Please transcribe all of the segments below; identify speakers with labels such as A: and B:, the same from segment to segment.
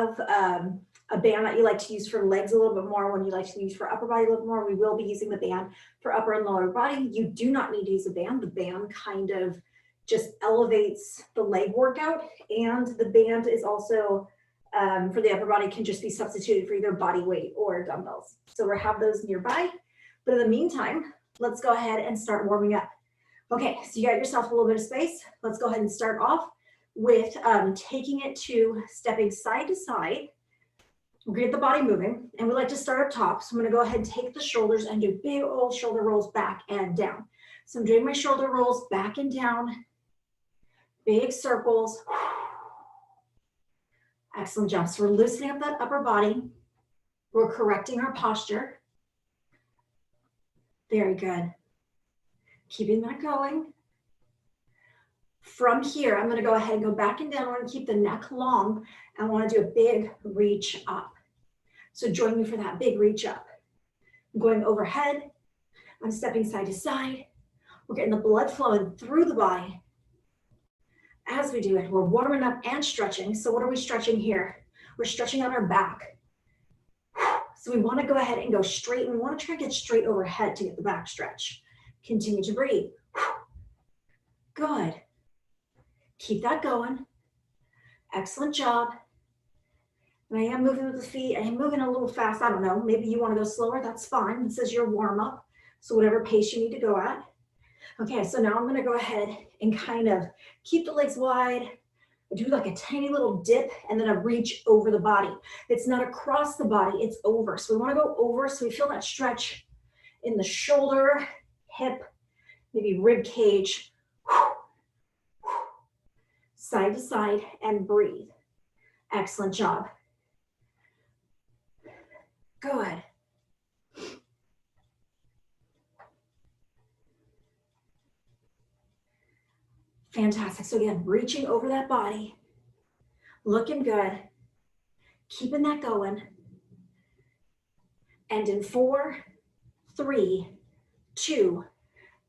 A: a band that you like to use for legs a little bit more, one you like to use for upper body a little more, we will be using the band for upper and lower body. You do not need to use a band. The band kind of just elevates the leg workout, and the band is also for the upper body can just be substituted for either body weight or dumbbells. So we'll have those nearby. But in the meantime, let's go ahead and start warming up. Okay, so you got yourself a little bit of space. Let's go ahead and start off with taking it to stepping side to side. We're gonna get the body moving, and we like to start up top. So I'm gonna go ahead and take the shoulders and do big old shoulder rolls back and down. So I'm doing my shoulder rolls back and down, big circles. Excellent job. So we're loosening up that upper body. We're correcting our posture. Very good. Keeping that going. From here, I'm going to go ahead and go back and down. I want to keep the neck long. I want to do a big reach up. So join me for that big reach up. I'm going overhead. I'm stepping side to side. We're getting the blood flowing through the body. As we do it, we're warming up and stretching. So what are we stretching here? We're stretching out our back. So we want to go ahead and go straight, and we want to try to get straight overhead to get the back stretch. Continue to breathe. Good. Keep that going. Excellent job. And I am moving with the feet. I am moving a little fast. I don't know. Maybe you want to go slower. That's fine. This is your warm up. So whatever pace you need to go at. Okay, so now I'm going to go ahead and kind of keep the legs wide. I do like a tiny little dip and then a reach over the body. It's not across the body, it's over. So we want to go over so we feel that stretch in the shoulder, hip, maybe rib cage. Side to side and breathe. Excellent job. Good. Fantastic. So again, reaching over that body, looking good, keeping that going. And in 4, 3, 2,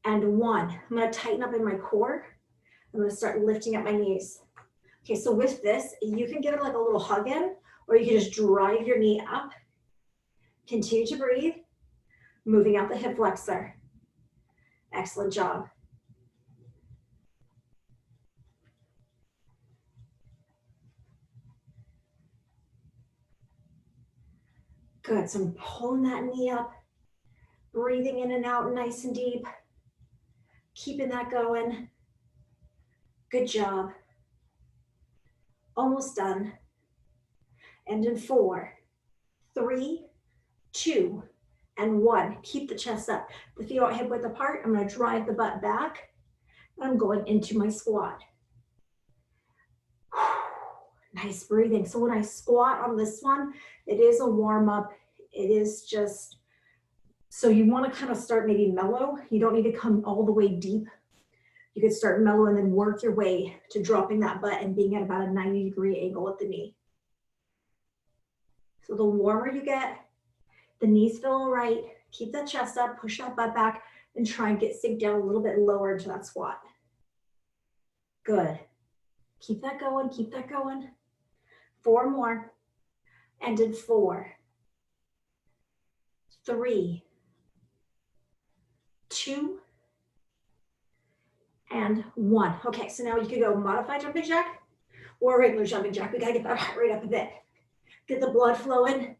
A: and 1. I'm going to tighten up in my core. I'm going to start lifting up my knees. Okay, so with this, you can give it like a little hug in, or you can just drive your knee up. Continue to breathe, moving out the hip flexor. Excellent job. Good, so I'm pulling that knee up, breathing in and out nice and deep, keeping that going. Good job. Almost done. And in 4, 3, 2, and 1. Keep the chest up. The feet are hip width apart. I'm going to drive the butt back. And I'm going into my squat. Nice breathing. So when I squat on this one, it is a warm up. It is just, so you want to kind of start maybe mellow. You don't need to come all the way deep. You could start mellow and then work your way to dropping that butt and being at about a 90-degree angle at the knee. So the warmer you get, the knees feel all right. Keep that chest up, push that butt back, and try and sink down a little bit lower into that squat. Good. Keep that going, keep that going. 4 more. And in 4, 3, 2, and 1. Okay, so now you could go modified jumping jack or regular jumping jack. We gotta get that heart rate up a bit. Get the blood flowing.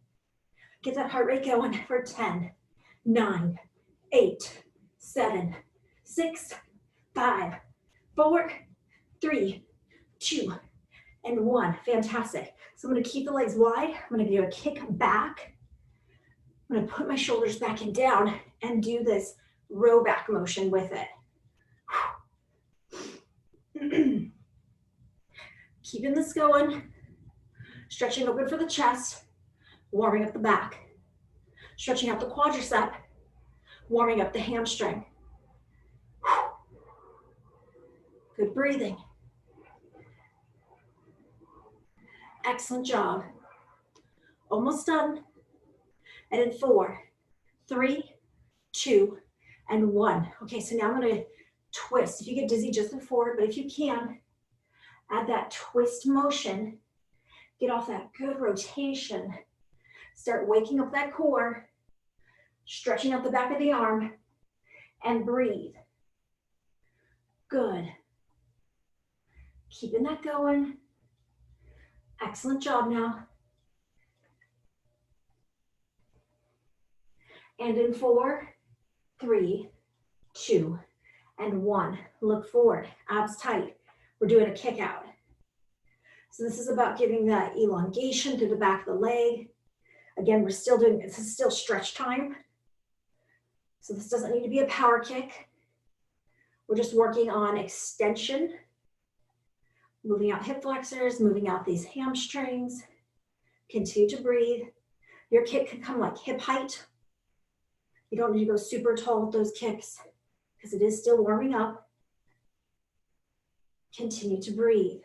A: Get that heart rate going for 10, 9, 8, 7, 6, 5, 4, 3, 2, and 1. Fantastic. So I'm going to keep the legs wide. I'm going to do a kick back. I'm going to put my shoulders back and down and do this row back motion with it. Keeping this going. Stretching open for the chest. Warming up the back. Stretching out the quadricep. Warming up the hamstring. Good breathing. Excellent job. Almost done. And in 4, 3, 2, and 1. Okay, so now I'm going to twist. If you get dizzy, just move forward, but if you can, add that twist motion. Get off that good rotation. Start waking up that core, stretching out the back of the arm, and breathe. Good. Keeping that going. Excellent job now. And in 4, 3, 2, and 1. Look forward, abs tight. We're doing a kick out. So this is about giving that elongation through the back of the leg. Again, this is still stretch time. So this doesn't need to be a power kick. We're just working on extension, moving out hip flexors, moving out these hamstrings. Continue to breathe. Your kick can come like hip height. You don't need to go super tall with those kicks because it is still warming up. Continue to breathe.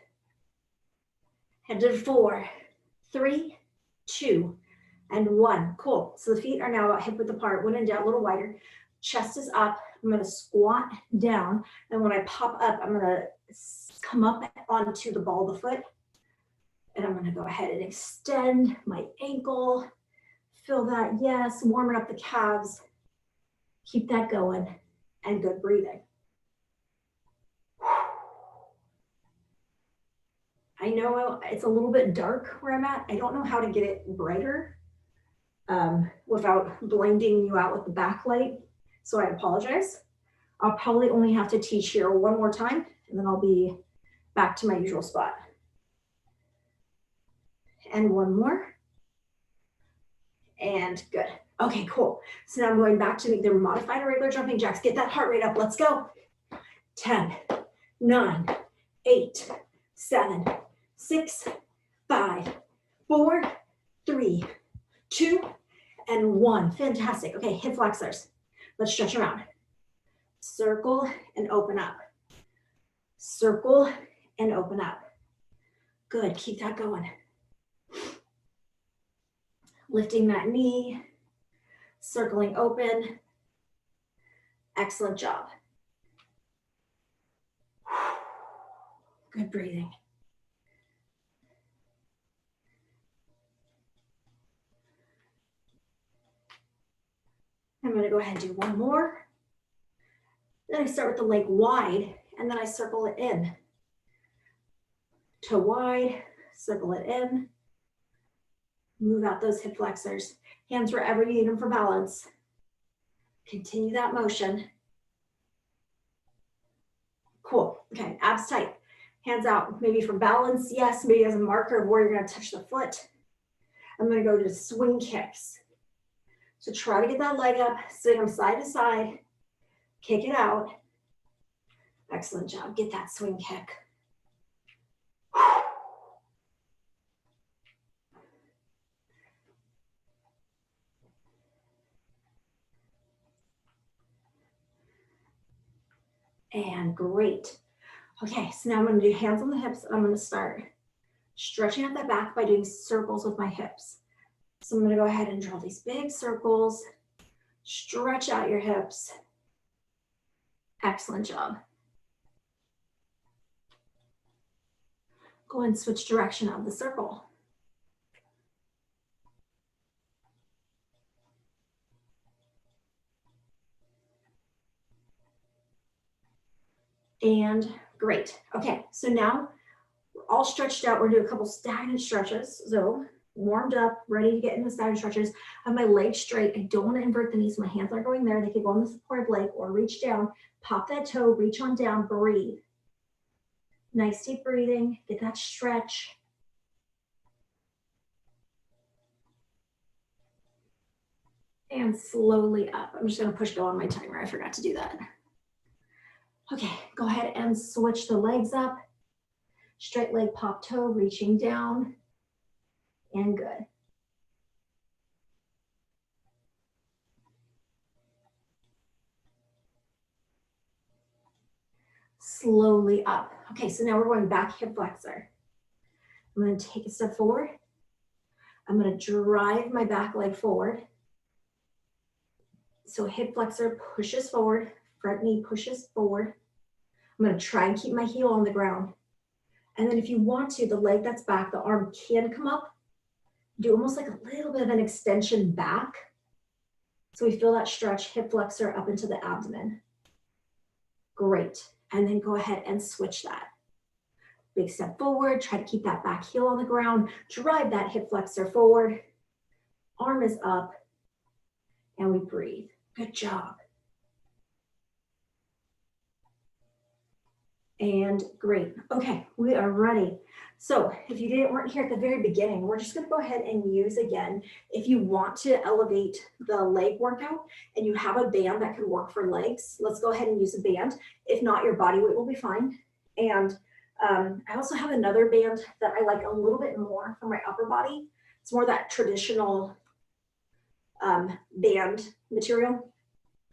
A: Head to 4, 3, 2, and 1. Cool. So the feet are now about hip width apart, one and down, a little wider. Chest is up. I'm going to squat down. And when I pop up, I'm going to come up onto the ball of the foot. And I'm going to go ahead and extend my ankle. Feel that, yes, warming up the calves. Keep that going, and good breathing. I know it's a little bit dark where I'm at. I don't know how to get it brighter without blinding you out with the backlight, so I apologize. I'll probably only have to teach here one more time, and then I'll be back to my usual spot. And one more. And good. Okay, cool. So now I'm going back to either modified or regular jumping jacks. Get that heart rate up. Let's go. 10, 9, 8, 7, 6, 5, 4, 3, 2, and 1. Fantastic. Okay, hip flexors. Let's stretch around. Circle and open up. Circle and open up. Good. Keep that going. Lifting that knee. Circling open. Excellent job. Good breathing. I'm going to go ahead and do one more. Then I start with the leg wide, and then I circle it in. Toe wide, circle it in. Move out those hip flexors. Hands wherever you need them for balance. Continue that motion. Cool. Okay, abs tight. Hands out, maybe for balance, yes, maybe as a marker of where you're going to touch the foot. I'm going to go to swing kicks. So try to get that leg up, swing them side to side, kick it out. Excellent job. Get that swing kick. And great. Okay, so now I'm going to do hands on the hips, and I'm going to start stretching out that back by doing circles with my hips. So I'm going to go ahead and draw these big circles, stretch out your hips. Excellent job. Go and switch direction of the circle. And great. Okay, so now we're all stretched out. We're gonna do a couple stagnant stretches. So warmed up, ready to get into stagnant stretches. I have my legs straight. I don't want to invert the knees. My hands are going there. They could go on the supportive leg or reach down. Pop that toe, reach on down, breathe. Nice deep breathing. Get that stretch. And slowly up. I'm just going to push go on my timer. I forgot to do that. Okay, go ahead and switch the legs up. Straight leg, pop toe, reaching down. And good. Slowly up. Okay, so now we're going back hip flexor. I'm going to take a step forward. I'm going to drive my back leg forward. So hip flexor pushes forward, front knee pushes forward. I'm going to try and keep my heel on the ground. And then if you want to, the leg that's back, the arm can come up. Do almost like a little bit of an extension back. So we feel that stretch, hip flexor up into the abdomen. Great. And then go ahead and switch that. Big step forward, try to keep that back heel on the ground, drive that hip flexor forward. Arm is up, and we breathe. Good job. And great. Okay, we are ready. So if you weren't here at the very beginning, we're just gonna go ahead and use again. If you want to elevate the leg workout and you have a band that could work for legs, let's go ahead and use a band. If not, your body weight will be fine. And I also have another band that I like a little bit more for my upper body. It's more that traditional band material.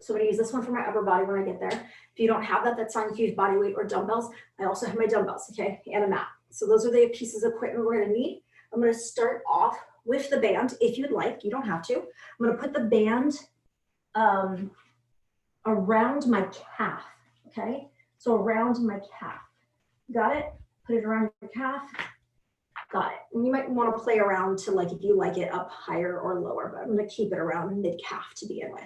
A: So I'm gonna use this one for my upper body when I get there. If you don't have that, that's fine. You can use body weight or dumbbells. I also have my dumbbells, okay, and a mat. So those are the pieces of equipment we're gonna need. I'm gonna start off with the band, if you'd like, you don't have to. I'm gonna put the band around my calf, okay? So around my calf. Got it? Put it around your calf. Got it. And you might want to play around to, like, if you like it up higher or lower, but I'm going to keep it around mid calf to begin with.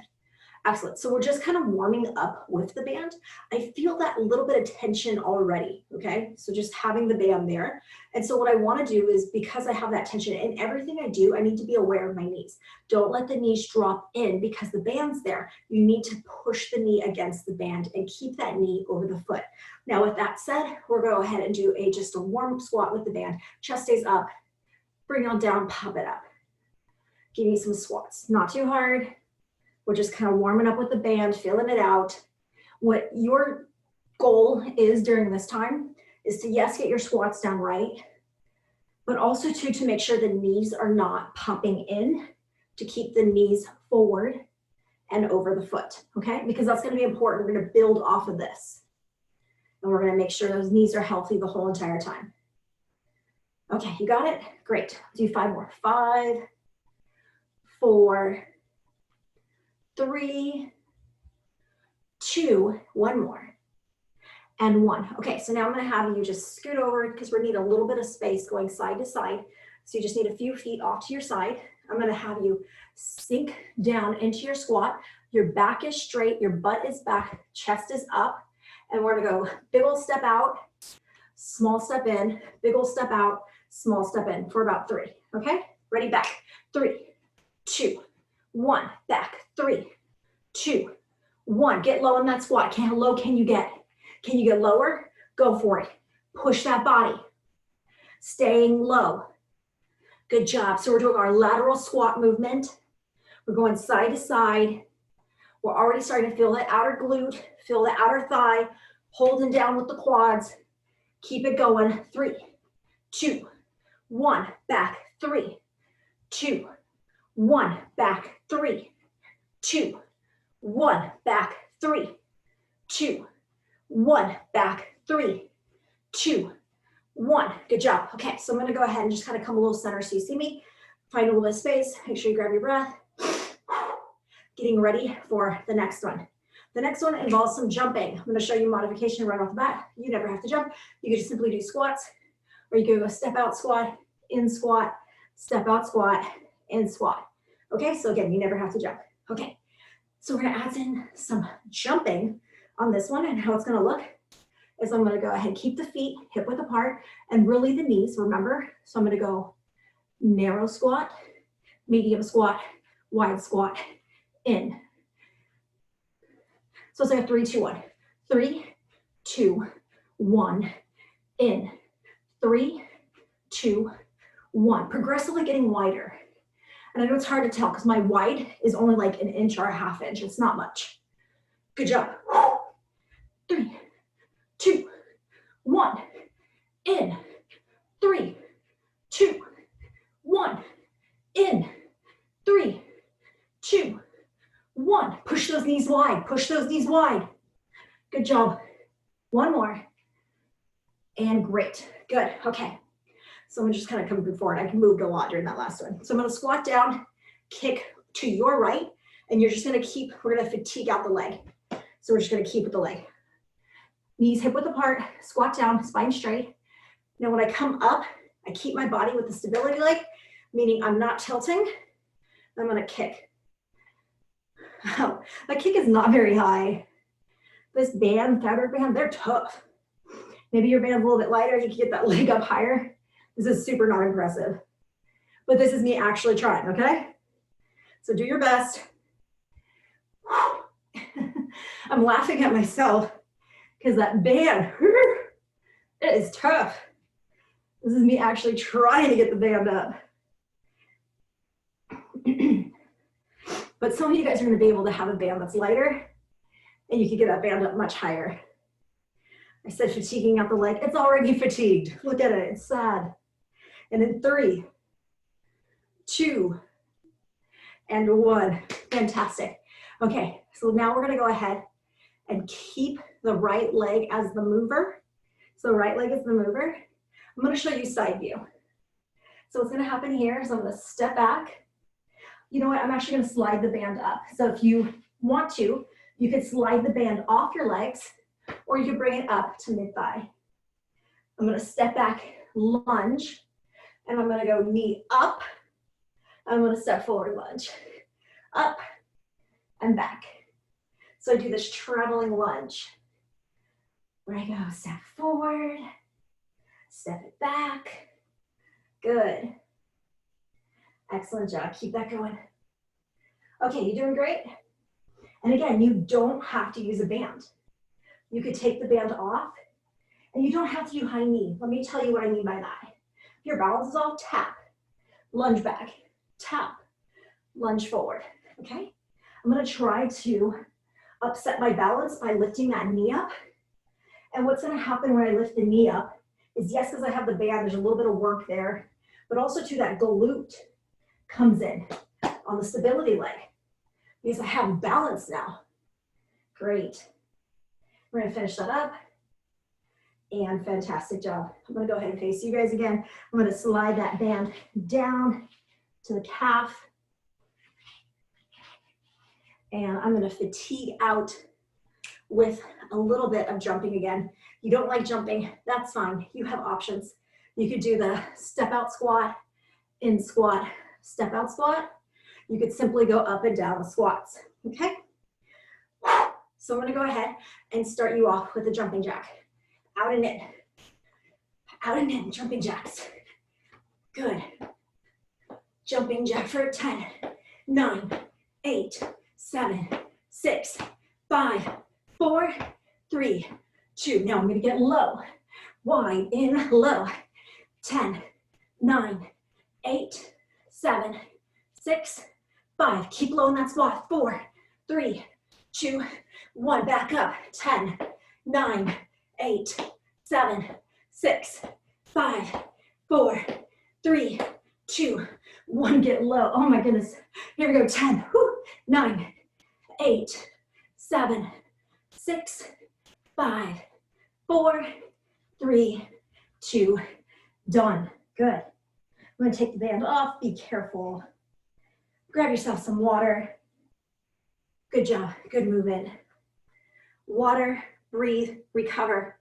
A: Excellent. So we're just kind of warming up with the band. I feel that little bit of tension already, okay? So just having the band there. And so what I want to do is, because I have that tension in everything I do, I need to be aware of my knees. Don't let the knees drop in because the band's there. You need to push the knee against the band and keep that knee over the foot. Now, with that said, we're going to go ahead and do just a warm-up squat with the band. Chest stays up, bring it on down, pop it up. Give me some squats. Not too hard. We're just kind of warming up with the band, feeling it out. What your goal is during this time is to, yes, get your squats down right, but also to make sure the knees are not popping in, to keep the knees forward and over the foot, okay? Because that's gonna be important. We're gonna build off of this. And we're gonna make sure those knees are healthy the whole entire time. Okay, you got it? Great. Do 5 more. 5, 4, 3, 2, 1 more, and 1. Okay, so now I'm gonna have you just scoot over because we need a little bit of space going side to side. So you just need a few feet off to your side. I'm gonna have you sink down into your squat. Your back is straight, your butt is back, chest is up, and we're gonna go big old step out, small step in, big old step out, small step in for about 3, okay? Ready, back, 3, 2, 1, back, 3, 2, 1. Get low in that squat. How low can you get? Can you get lower? Go for it. Push that body. Staying low. Good job. So we're doing our lateral squat movement. We're going side to side. We're already starting to feel that outer glute, feel the outer thigh, holding down with the quads. Keep it going. 3, 2, 1, back, 3, 2, 1, back, 3, 2, 1, back, 3, 2, 1, back, 3, 2, 1. Good job. Okay, so I'm gonna go ahead and just kind of come a little center so you see me. Find a little bit of space. Make sure you grab your breath. Getting ready for the next one. The next one involves some jumping. I'm gonna show you modification right off the bat. You never have to jump. You can just simply do squats, or you can go step out squat, in squat, step out squat, in squat. Okay, so again, you never have to jump. Okay, so we're gonna add in some jumping on this one, and how it's gonna look is I'm gonna go ahead and keep the feet hip width apart and really the knees, remember? So I'm gonna go narrow squat, medium squat, wide squat, in. So it's like a 3, 2, 1. 3, 2, 1, in. 3, 2, 1. Progressively getting wider. And I know it's hard to tell because my wide is only like 1 inch or a 1/2 inch. It's not much. Good job. 3, 2, 1, in. 3, 2, 1, in. 3, 2, 1. Push those knees wide. Push those knees wide. Good job. 1 more. And great. Good. Okay. So I'm just kind of coming forward. I moved a lot during that last one. So I'm going to squat down, kick to your right, and you're just going to keep, we're going to fatigue out the leg. So we're just going to keep with the leg. Knees hip width apart, squat down, spine straight. Now when I come up, I keep my body with the stability leg, meaning I'm not tilting. I'm gonna kick. My kick is not very high. This band, fabric band, they're tough. Maybe your band's a little bit lighter, you can get that leg up higher. This is super not impressive. But this is me actually trying, okay? So do your best. I'm laughing at myself because that band, it is tough. This is me actually trying to get the band up. But some of you guys are gonna be able to have a band that's lighter and you can get that band up much higher. I said fatiguing out the leg, it's already fatigued. Look at it, it's sad. And in 3, 2, and 1. Fantastic. Okay, so now we're gonna go ahead and keep the right leg as the mover. So the right leg is the mover. I'm gonna show you side view. So what's gonna happen here is I'm gonna step back. You know what, I'm actually gonna slide the band up. So if you want to, you could slide the band off your legs or you can bring it up to mid-thigh. I'm gonna step back, lunge, and I'm gonna go knee up. I'm gonna step forward, lunge, up and back. So I do this traveling lunge where I go step forward, step it back. Good. Excellent job, keep that going. Okay, you're doing great. And again, you don't have to use a band. You could take the band off and you don't have to do high knee. Let me tell you what I mean by that. If your balance is off, tap, lunge back, tap, lunge forward, okay? I'm gonna try to upset my balance by lifting that knee up. And what's gonna happen when I lift the knee up is, yes, because I have the band, there's a little bit of work there, but also too, that glute comes in on the stability leg because I have balance now. Great. We're gonna finish that up. And fantastic job. I'm gonna go ahead and face you guys again. I'm gonna slide that band down to the calf. And I'm gonna fatigue out with a little bit of jumping again. You don't like jumping, that's fine. You have options. You could do the step out squat, in squat, step out squat. You could simply go up and down the squats, okay? So I'm gonna go ahead and start you off with a jumping jack. Out and in, jumping jacks. Good. Jumping jack for 10, 9, 8, 7, 6, 5, 4, 3, 2. Now I'm gonna get low. Wide, in, low. 10, 9, 8, 7, 6, 5. Keep low in that squat. 4, 3, 2, 1. Back up. 10, 9, 8, 7, 6, 5, 4, 3, 2, 1. Get low. Oh my goodness. Here we go. 10, 9, 8, 7, 6, 5, 4, 3, 2, done. Good. I'm gonna take the band off. Be careful. Grab yourself some water. Good job. Good movement. Water, breathe, recover.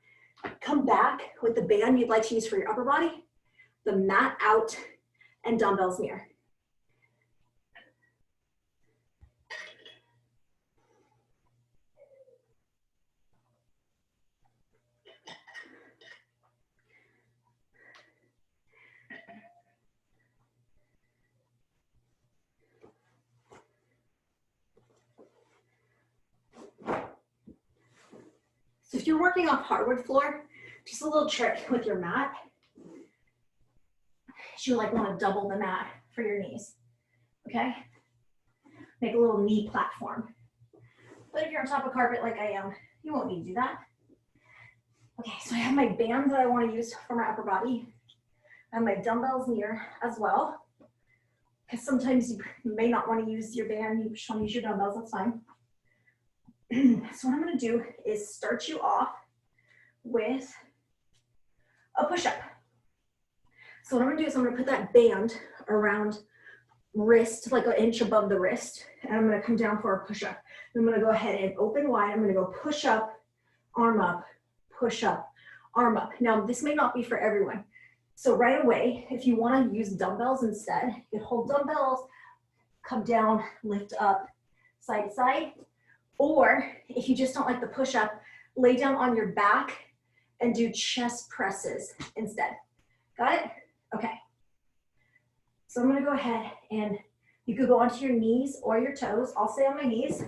A: Come back with the band you'd like to use for your upper body, the mat out, and dumbbells near. So if you're working off hardwood floor, just a little trick with your mat. You like want to double the mat for your knees, okay? Make a little knee platform. But if you're on top of carpet like I am, you won't need to do that. Okay, so I have my band that I want to use for my upper body. I have my dumbbells near as well. Because sometimes you may not want to use your band, you just want to use your dumbbells, that's fine. So what I'm going to do is start you off with a push-up. So what I'm going to do is I'm going to put that band around wrist, like an inch above the wrist, and I'm going to come down for a push-up. I'm going to go ahead and open wide. I'm going to go push up, arm up, push up, arm up. Now, this may not be for everyone. So right away, if you want to use dumbbells instead, you hold dumbbells, come down, lift up, side to side. Or if you just don't like the push-up, lay down on your back and do chest presses instead. Got it? Okay. So I'm gonna go ahead and you could go onto your knees or your toes. I'll stay on my knees.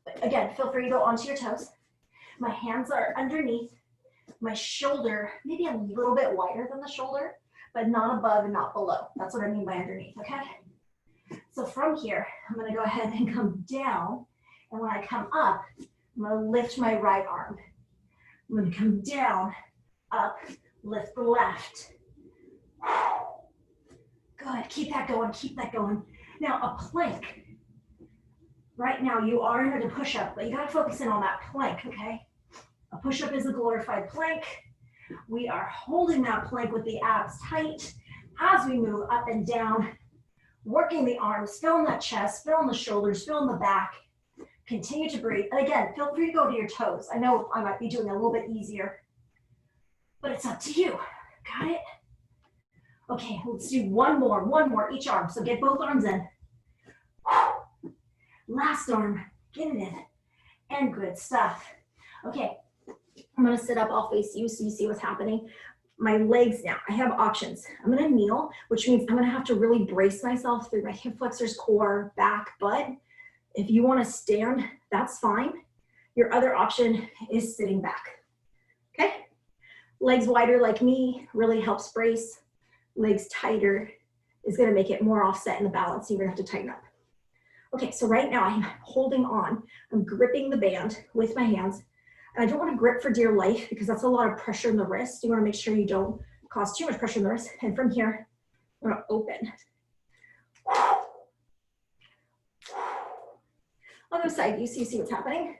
A: But again, feel free to go onto your toes. My hands are underneath. My shoulder, maybe a little bit wider than the shoulder, but not above and not below. That's what I mean by underneath, okay? So from here, I'm gonna go ahead and come down. And when I come up, I'm gonna lift my right arm. I'm gonna come down, up, lift the left. Good, keep that going, keep that going. Now a plank. Right now you are in a push-up, but you gotta focus in on that plank, okay? A push-up is a glorified plank. We are holding that plank with the abs tight as we move up and down, working the arms, filling that chest, filling the shoulders, filling the back. Continue to breathe. And again, feel free to go to your toes. I know I might be doing it a little bit easier, but it's up to you. Got it? Okay, let's do one more, each arm. So get both arms in. Last arm, get it in. And good stuff. Okay, I'm gonna sit up, I'll face you so you see what's happening. My legs now, I have options. I'm gonna kneel, which means I'm gonna have to really brace myself through my hip flexors, core, back, butt. If you wanna stand, that's fine. Your other option is sitting back, okay? Legs wider like me really helps brace. Legs tighter is gonna make it more offset in the balance, so you're gonna have to tighten up. Okay, so right now I'm holding on. I'm gripping the band with my hands. And I don't wanna grip for dear life because that's a lot of pressure in the wrist. You wanna make sure you don't cause too much pressure in the wrist. And from here, I'm gonna open. Other side, you see what's happening?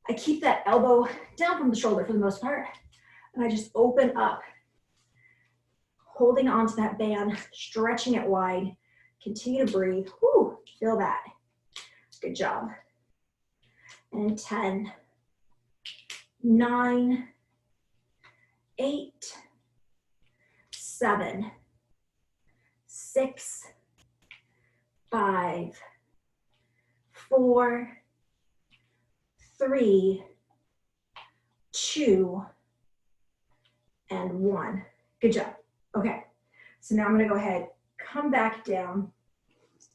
A: I keep that elbow down from the shoulder for the most part, and I just open up, holding onto that band, stretching it wide, continue to breathe. Whew, feel that. Good job. And 10, 9, 8, 7, 6, 5, 4, 3, 2, and 1. Good job. Okay, so now I'm gonna go ahead, come back down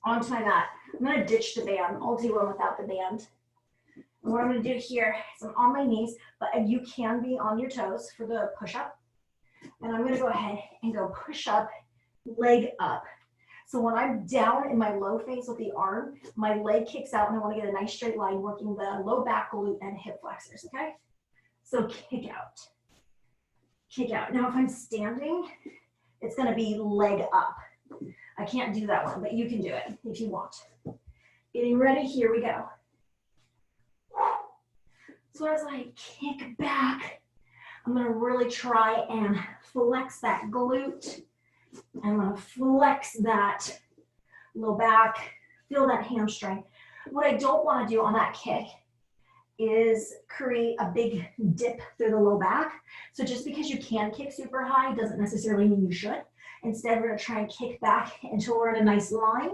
A: onto my mat. I'm gonna ditch the band. I'll do one without the band. And what I'm gonna do here is I'm on my knees, but you can be on your toes for the push-up. And I'm gonna go ahead and go push up, leg up. So when I'm down in my low phase with the arm, my leg kicks out and I wanna get a nice straight line working the low back, glute, and hip flexors, okay? So kick out, kick out. Now if I'm standing, it's gonna be leg up. I can't do that one, but you can do it if you want. Getting ready, here we go. So as I kick back, I'm gonna really try and flex that glute. I'm gonna flex that low back, feel that hamstring. What I don't wanna do on that kick is create a big dip through the low back. So just because you can kick super high doesn't necessarily mean you should. Instead, we're gonna try and kick back until we're in a nice line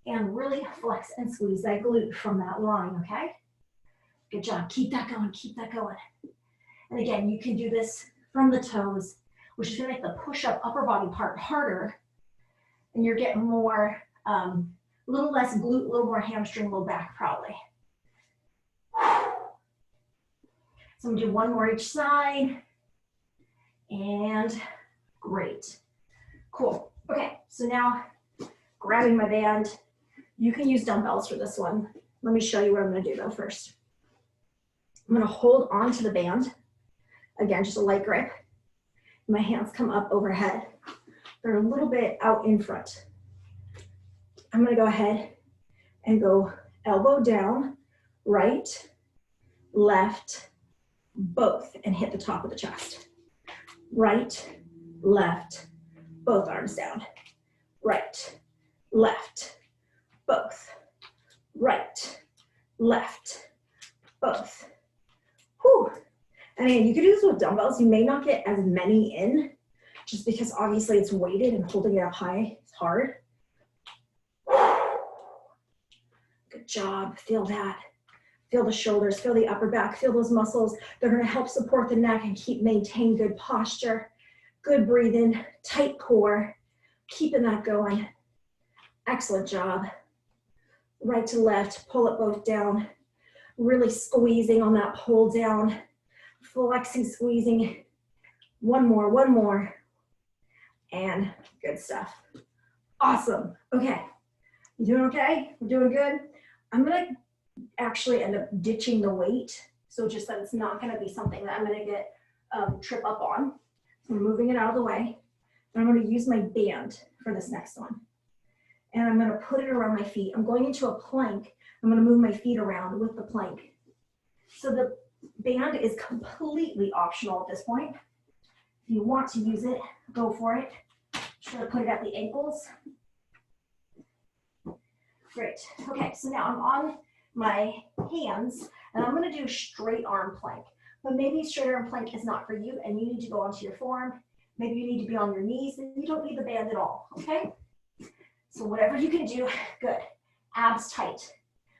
A: and really flex and squeeze that glute from that line, okay? Good job, keep that going, keep that going. And again, you can do this from the toes, which is gonna make the push-up upper body part harder, and you're getting more, a little less glute, a little more hamstring, low back probably. So I'm gonna do one more each side, and great. Cool, okay, so now grabbing my band, you can use dumbbells for this one. Let me show you what I'm gonna do though first. I'm gonna hold on to the band. Again, just a light grip. My hands come up overhead. They're a little bit out in front. I'm gonna go ahead and go elbow down, right, left, both, and hit the top of the chest. Right, left, both arms down. Right, left, both. Right, left, both. Whew. And again, you can do this with dumbbells. You may not get as many in, just because obviously it's weighted and holding it up high is hard. Good job, feel that. Feel the shoulders, feel the upper back, feel those muscles. They're gonna help support the neck and maintain good posture. Good breathing, tight core, keeping that going. Excellent job. Right to left, pull it both down. Really squeezing on that pull down. Flexing, squeezing. One more. And good stuff. Awesome. Okay. You doing okay? We're doing good? I'm gonna actually end up ditching the weight. So just that it's not gonna be something that I'm gonna get trip up on. So I'm moving it out of the way. And I'm gonna use my band for this next one. And I'm gonna put it around my feet. I'm going into a plank. I'm gonna move my feet around with the plank. So the band is completely optional at this point. If you want to use it, go for it. Try to put it at the ankles. Great. Okay, so now I'm on my hands and I'm gonna do a straight arm plank. But maybe straight arm plank is not for you and you need to go onto your forearm. Maybe you need to be on your knees and you don't need the band at all, okay? So whatever you can do, good. Abs tight.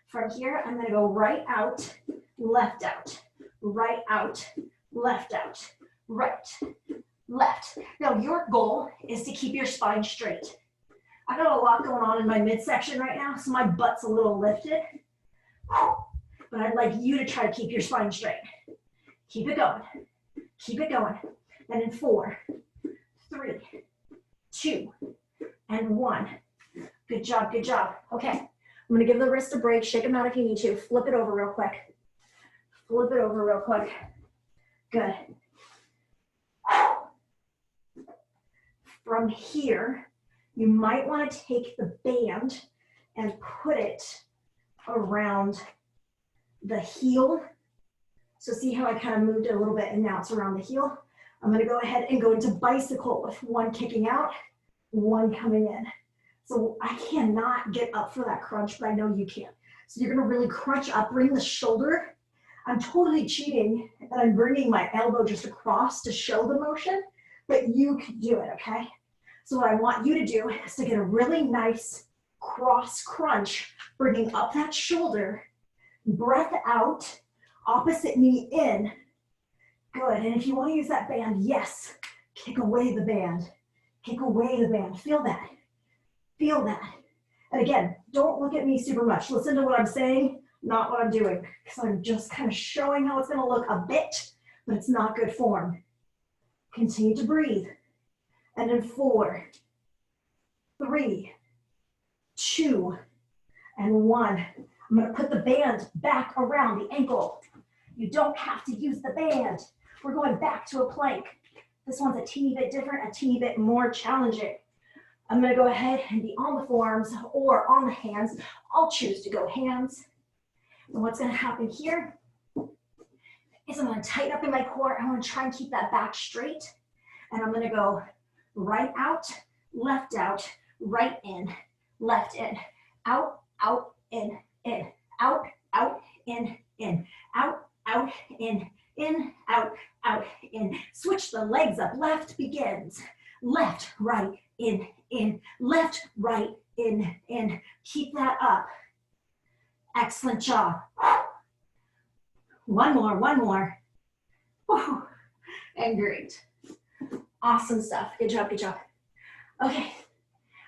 A: From here, I'm gonna go right out, left out, right out, left out, right, left. Now your goal is to keep your spine straight. I got a lot going on in my midsection right now, so my butt's a little lifted. But I'd like you to try to keep your spine straight. Keep it going. Keep it going. And in 4, 3, 2, and 1. Good job, good job. Okay, I'm gonna give the wrist a break. Shake them out if you need to. Flip it over real quick. Flip it over real quick. Good. From here, you might want to take the band and put it around the heel. So see how I kind of moved it a little bit and now it's around the heel? I'm gonna go ahead and go into bicycle with one kicking out, one coming in. So I cannot get up for that crunch, but I know you can. So you're gonna really crunch up, bring the shoulder. I'm totally cheating and I'm bringing my elbow just across to show the motion, but you can do it, okay? So what I want you to do is to get a really nice cross crunch, bringing up that shoulder, breath out, opposite knee in. Good, and if you want to use that band, yes, kick away the band. Kick away the band, feel that. Feel that. And again, don't look at me super much. Listen to what I'm saying, not what I'm doing, because I'm just kind of showing how it's going to look a bit, but it's not good form. Continue to breathe. And in 4, 3, 2, and 1. I'm going to put the band back around the ankle. You don't have to use the band. We're going back to a plank. This one's a teeny bit different, a teeny bit more challenging. I'm gonna go ahead and be on the forearms or on the hands. I'll choose to go hands. And what's gonna happen here is I'm gonna tighten up in my core. I wanna try and keep that back straight. And I'm gonna go right out, right in, left in, out, out, in, out, out, in, out, out, in, out, out, in. Switch the legs up. Left begins. Left, right, in, left, right, in. Keep that up. Excellent job. One more. Woo. And great. Awesome stuff. Good job, good job. Okay,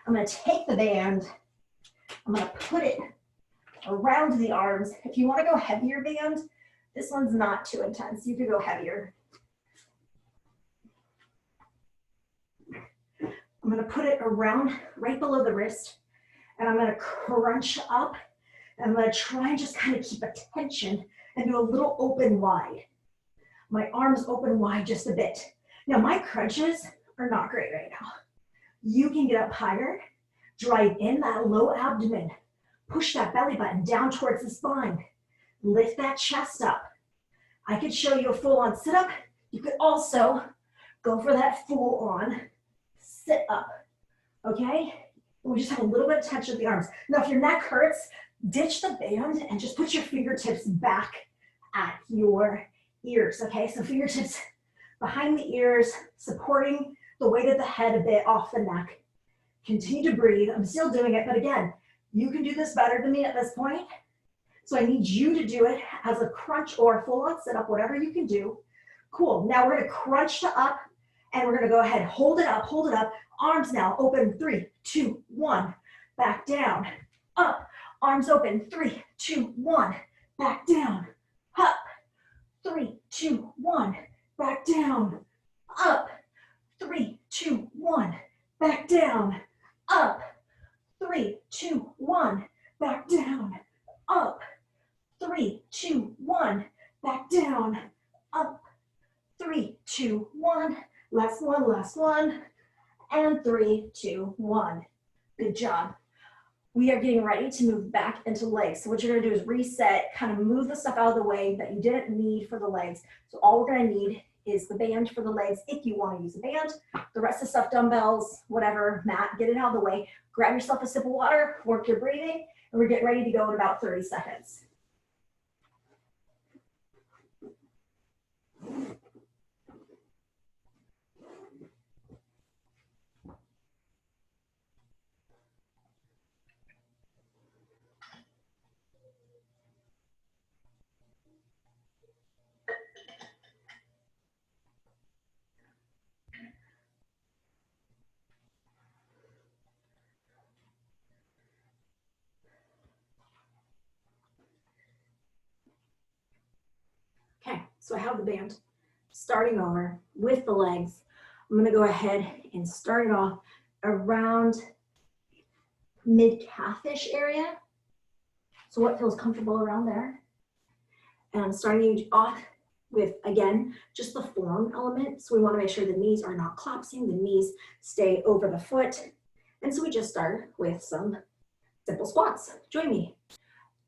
A: I'm gonna take the band. I'm gonna put it around the arms. If you wanna go heavier band, this one's not too intense. You could go heavier. I'm gonna put it around right below the wrist and I'm gonna crunch up and I'm gonna try and just kind of keep a tension and do a little open wide. My arms open wide just a bit. Now my crunches are not great right now. You can get up higher, drive in that low abdomen, push that belly button down towards the spine, lift that chest up. I could show you a full-on sit-up. You could also go for that full-on sit up, okay? We just have a little bit of tension at the arms. Now, if your neck hurts, ditch the band and just put your fingertips back at your ears, okay? So fingertips behind the ears, supporting the weight of the head a bit off the neck. Continue to breathe. I'm still doing it, but again, you can do this better than me at this point. So I need you to do it as a crunch or full on sit up, whatever you can do. Cool. Now we're gonna crunch to up and we're gonna go ahead, hold it up, arms now open, 3, 2, 1, back down, up, arms open, 3, 2, 1, back down, up, 3, 2, 1, back down, up, 3, 2, 1, back down, up, 3, 2, 1, back down, up, 3, 2, 1, back down, up, 3, 2, 1, last one, and 3, 2, 1. Good job. We are getting ready to move back into legs. So what you're gonna do is reset, kind of move the stuff out of the way that you didn't need for the legs. So all we're gonna need is the band for the legs if you wanna use a band. The rest of the stuff, dumbbells, whatever, mat, get it out of the way. Grab yourself a sip of water, work your breathing, and we're getting ready to go in about 30 seconds. Okay, so I have the band. Starting over with the legs. I'm gonna go ahead and start it off around mid-calf-ish area. So what feels comfortable around there? And I'm starting you off with, again, just the form element. So we wanna make sure the knees are not collapsing, the knees stay over the foot. And so we just start with some simple squats. Join me.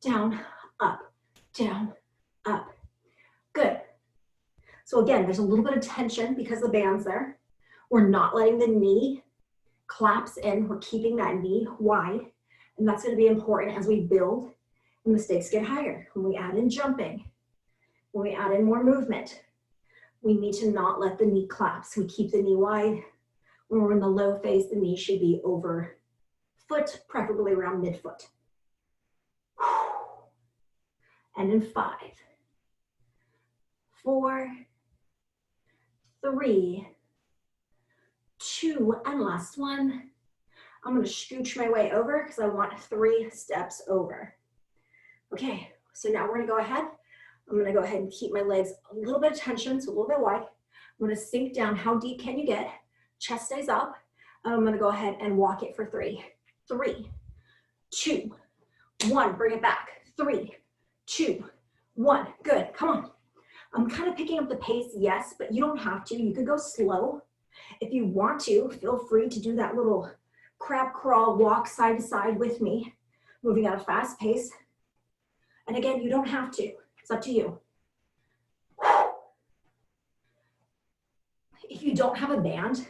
A: Down, up, down, up. Good. So again, there's a little bit of tension because the band's there. We're not letting the knee collapse in. We're keeping that knee wide. And that's gonna be important as we build and the stakes get higher. When we add in jumping, when we add in more movement, we need to not let the knee collapse. We keep the knee wide. When we're in the low phase, the knee should be over foot, preferably around midfoot. And in 5, 4, 3, 2, and last one. I'm gonna scooch my way over because I want 3 steps over. Okay, so now we're gonna go ahead. I'm gonna go ahead and keep my legs a little bit of tension, so a little bit wide. I'm gonna sink down. How deep can you get? Chest stays up. I'm gonna go ahead and walk it for 3. 3, 2, 1, bring it back. 3, 2, 1, good, come on. I'm kind of picking up the pace, yes, but you don't have to. You could go slow. If you want to, feel free to do that little crab crawl walk side to side with me, moving at a fast pace. And again, you don't have to. It's up to you. If you don't have a band,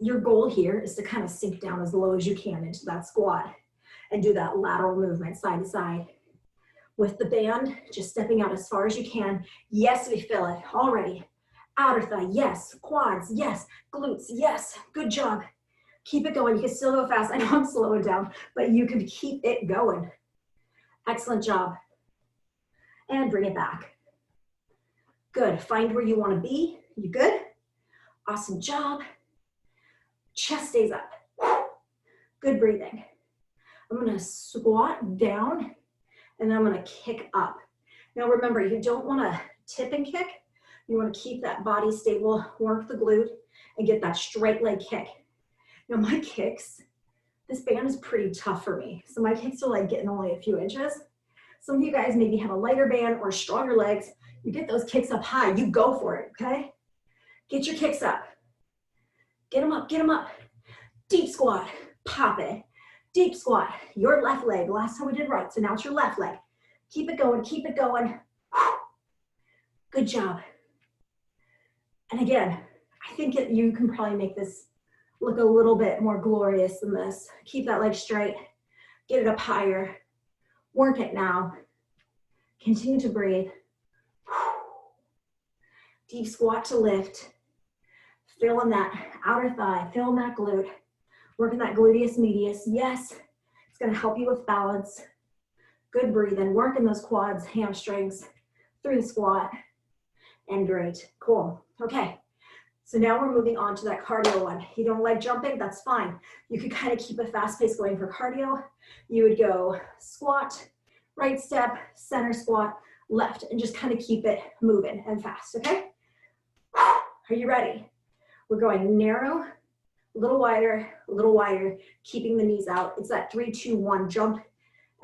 A: your goal here is to kind of sink down as low as you can into that squat and do that lateral movement side to side. With the band, just stepping out as far as you can. Yes, we feel it already. Outer thigh, yes. Quads, yes. Glutes, yes. Good job. Keep it going. You can still go fast. I know I'm slowing down, but you can keep it going. Excellent job. And bring it back. Good. Find where you want to be. You good? Awesome job. Chest stays up. Good breathing. I'm going to squat down and then I'm going to kick up. Now remember, you don't want to tip and kick. You want to keep that body stable, work the glute, and get that straight leg kick. Now my kicks, this band is pretty tough for me. So my kicks are like getting only a few inches. Some of you guys maybe have a lighter band or stronger legs. You get those kicks up high, you go for it, okay? Get your kicks up. Get them up, get them up. Deep squat, pop it. Deep squat, your left leg. Last time we did right, so now it's your left leg. Keep it going, keep it going. Good job. And again, I think you can probably make this look a little bit more glorious than this. Keep that leg straight, get it up higher. Work it now. Continue to breathe. Deep squat to lift. Feeling that outer thigh, feeling that glute, working that gluteus medius. Yes, it's gonna help you with balance. Good breathing, working those quads, hamstrings through the squat. And great, cool. Okay, so now we're moving on to that cardio one. You don't like jumping, that's fine. You could kind of keep a fast pace going for cardio. You would go squat, right step, center squat, left, and just kind of keep it moving and fast, okay? Are you ready? We're going narrow, a little wider, keeping the knees out. It's that 3, 2, 1 jump,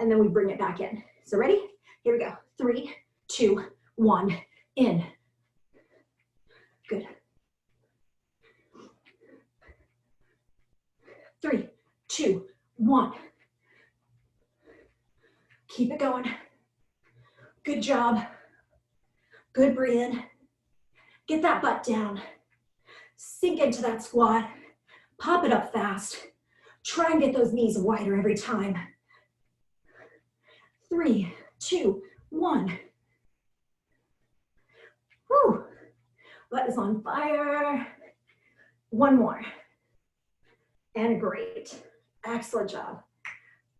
A: and then we bring it back in. So ready? Here we go. 3, 2, 1, in. Good. 3, 2, 1. Keep it going. Good job. Good breathing. Get that butt down. Sink into that squat. Pop it up fast. Try and get those knees wider every time. 3, 2, 1. Whew. Butt is on fire. One more. And great. Excellent job.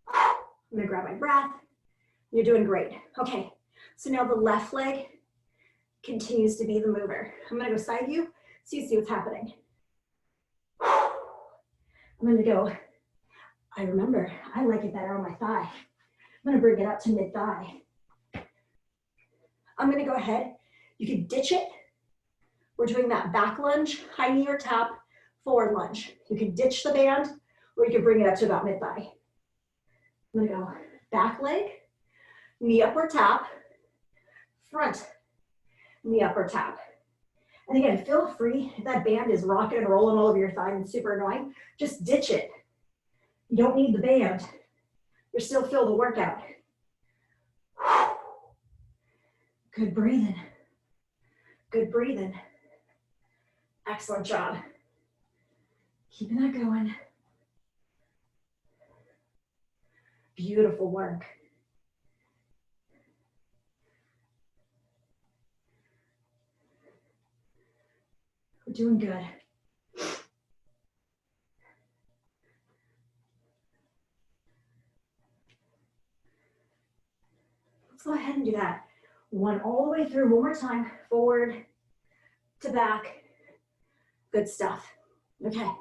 A: I'm gonna grab my breath. You're doing great. Okay, so now the left leg continues to be the mover. I'm gonna go side view so you see what's happening. I'm gonna go, I remember, I like it better on my thigh. I'm gonna bring it up to mid-thigh. I'm gonna go ahead, you can ditch it. We're doing that back lunge, high knee or tap, forward lunge. You can ditch the band, or you can bring it up to about mid-thigh. I'm gonna go back leg, knee up or tap, front, knee up or tap. And again, feel free, if that band is rocking and rolling all over your thigh and super annoying, just ditch it. You don't need the band. You're still feel the workout. Good breathing. Good breathing. Excellent job. Keeping that going. Beautiful work. We're doing good. Let's go ahead and do that. One all the way through, one more time. Forward to back. Good stuff. Okay. I'm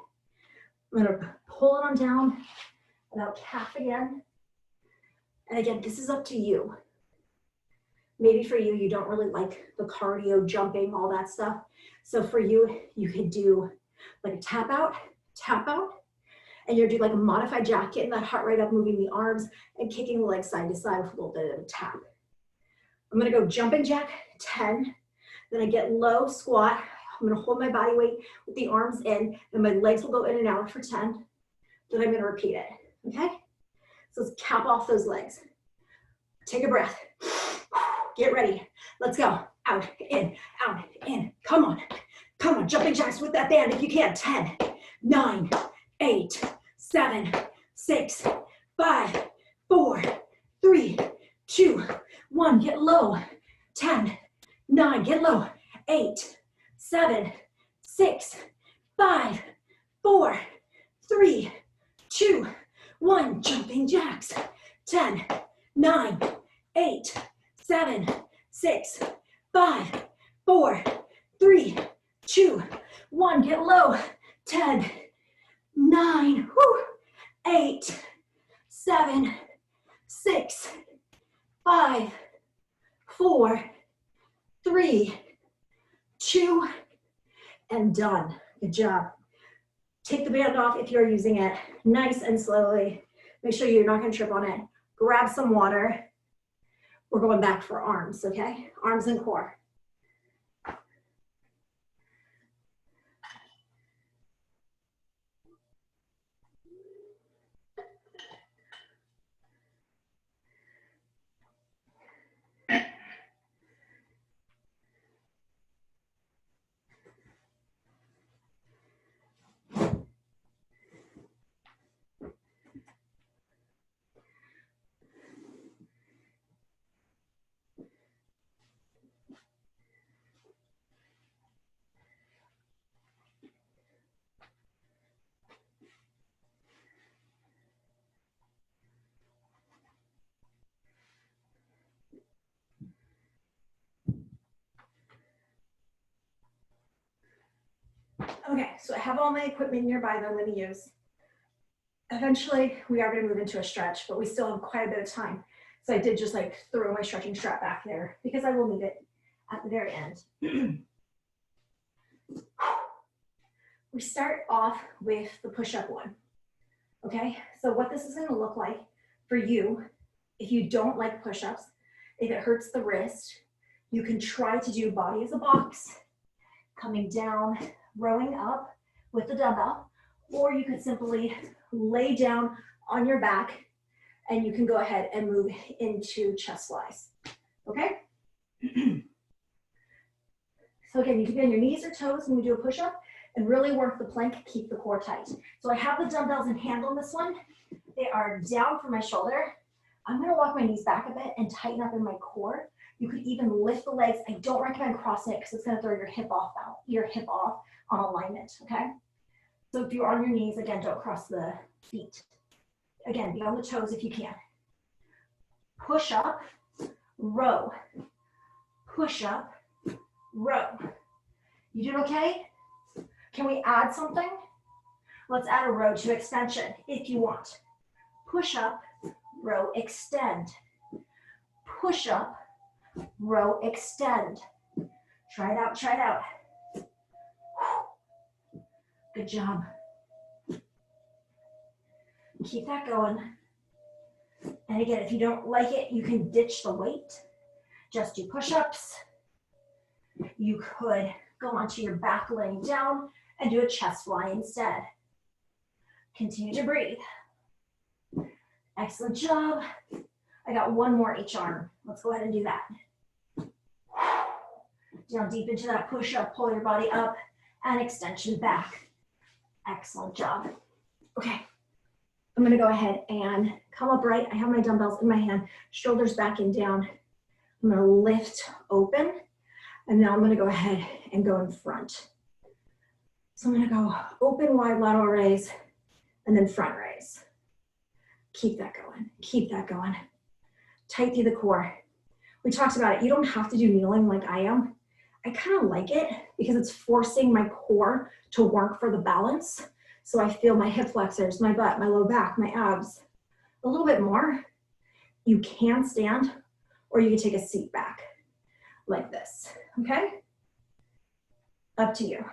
A: gonna pull it on down, about calf again. And again, this is up to you. Maybe for you, you don't really like the cardio, jumping, all that stuff. So for you, you could do like a tap out, and you're doing like a modified jack, getting that heart rate up, moving the arms, and kicking the legs side to side with a little bit of a tap. I'm gonna go jumping jack, 10. Then I get low squat. I'm gonna hold my body weight with the arms in, and my legs will go in and out for 10. Then I'm gonna repeat it, okay? So let's cap off those legs. Take a breath. Get ready. Let's go. Out, in, Come on. Come on, jumping jacks with that band if you can. 10, 9, 8, 7, 6, 5, 4, 3, 2, 1. Get low. 10, 9, get low. 8, 7, 6, 5, 4, 3, 2, 1. Jumping jacks. 10, 9, 8, 7, 6, 5, 4, 3, 2, 1. Get low. 10, 9, 8, 7, 6, 5, 4, 3, 2, and done. Good job. Take the band off if you're using it. Nice and slowly. Make sure you're not going to trip on it. Grab some water. We're going back for arms, okay? Arms and core. Okay, so I have all my equipment nearby that I'm going to use. Eventually, we are going to move into a stretch, but we still have quite a bit of time. So I did just like throw my stretching strap back there because I will need it at the very end. We start off with the push-up one. Okay, so what this is going to look like for you, if you don't like push-ups, if it hurts the wrist, you can try to do body as a box, coming down, rowing up with the dumbbell, or you could simply lay down on your back and you can go ahead and move into chest flies, okay? So again, you can be on your knees or toes when you do a push-up and really work the plank, keep the core tight. So I have the dumbbells in hand on this one. They are down from my shoulder. I'm gonna walk my knees back a bit and tighten up in my core. You could even lift the legs. I don't recommend crossing it because it's gonna throw your hip off on alignment, okay? So if you're on your knees, again, don't cross the feet. Again, be on the toes if you can. Push up, row. Push up, row. You doing okay? Can we add something? Let's add a row to extension if you want. Push up, row, extend. Push up, row, extend. Try it out, try it out. Good job. Keep that going. And again, if you don't like it, you can ditch the weight. Just do push-ups. You could go onto your back laying down and do a chest fly instead. Continue to breathe. Excellent job. I got one more each arm. Let's go ahead and do that. Down deep into that push-up, pull your body up and extension back. Excellent job. Okay, I'm gonna go ahead and come upright. I have my dumbbells in my hand, shoulders back and down. I'm gonna lift open, and now I'm gonna go ahead and go in front. So I'm gonna go open, wide, lateral raise, and then front raise. Keep that going, keep that going. Tight through the core. We talked about it, you don't have to do kneeling like I am. I kind of like it because it's forcing my core to work for the balance. So I feel my hip flexors, my butt, my low back, my abs a little bit more. You can stand or you can take a seat back like this, okay? Up to you.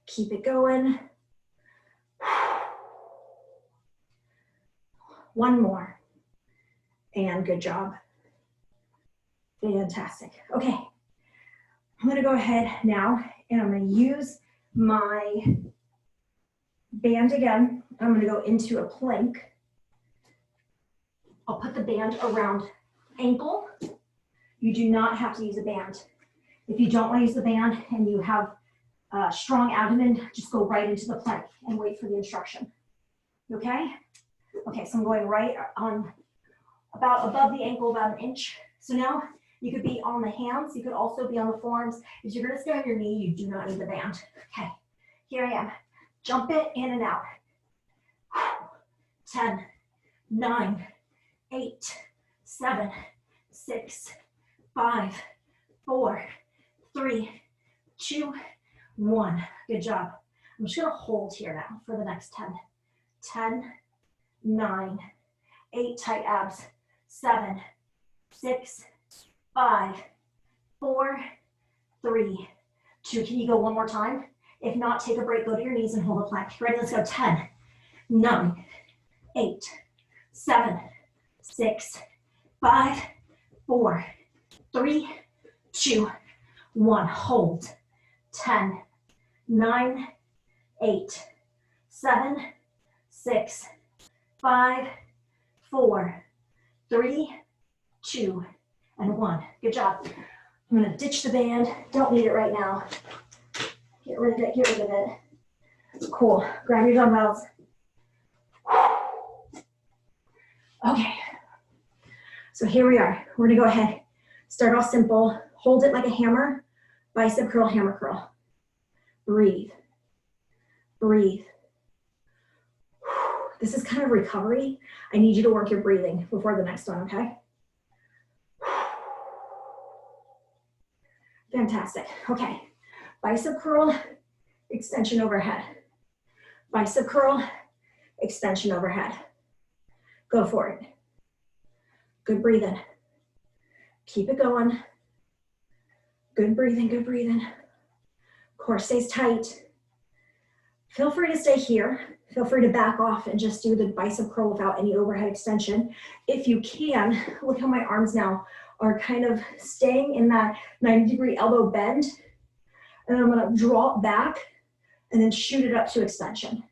A: Keep it going. One more. And good job. Fantastic. Okay, I'm gonna go ahead now and I'm gonna use my band again. I'm gonna go into a plank. I'll put the band around ankle. You do not have to use a band. If you don't want to use the band and you have a strong abdomen, just go right into the plank and wait for the instruction. Okay? Okay, so I'm going right on about above the ankle, about an inch. So now you could be on the hands. You could also be on the forearms. If you're gonna stay on your knee, you do not need the band. Okay, here I am. Jump it in and out. 10, 9, 8, 7, 6, 5, 4, 3, 2, 1. Good job. I'm just gonna hold here now for the next 10. 10, 9, 8, tight abs, 7, 6, 5, 4, 3, 2. Can you go one more time? If not, take a break, go to your knees and hold a plank. Ready, let's go. 10, 9, 8, 7, 6, 5, 4, 3, 2, 1. Hold. 10, 9, 8, 7, 6, 5, 4, 3, 2, and 1. Good job. I'm gonna ditch the band. Don't need it right now. Get rid of it, get rid of it. Cool, grab your dumbbells. Okay, so here we are. We're gonna go ahead, start off simple, hold it like a hammer, bicep curl, hammer curl. Breathe, breathe. This is kind of recovery. I need you to work your breathing before the next one, okay? Fantastic, okay. Bicep curl, extension overhead. Bicep curl, extension overhead. Go for it. Good breathing. Keep it going. Good breathing, good breathing. Core stays tight. Feel free to stay here. Feel free to back off and just do the bicep curl without any overhead extension. If you can, look how my arms now are kind of staying in that 90-degree elbow bend. And I'm gonna draw it back and then shoot it up to extension.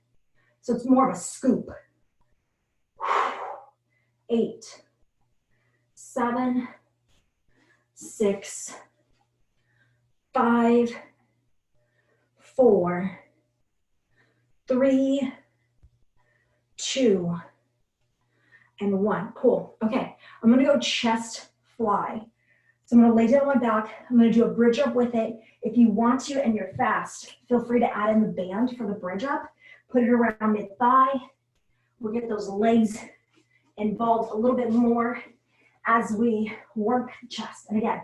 A: So it's more of a scoop. 8, 7, 6, 5, 4, 3, 2, and 1. Cool. Okay, I'm gonna go chest fly. So I'm gonna lay down on my back. I'm gonna do a bridge up with it. If you want to and you're fast, feel free to add in the band for the bridge up. Put it around mid-thigh. We'll get those legs involved a little bit more as we work the chest. And again,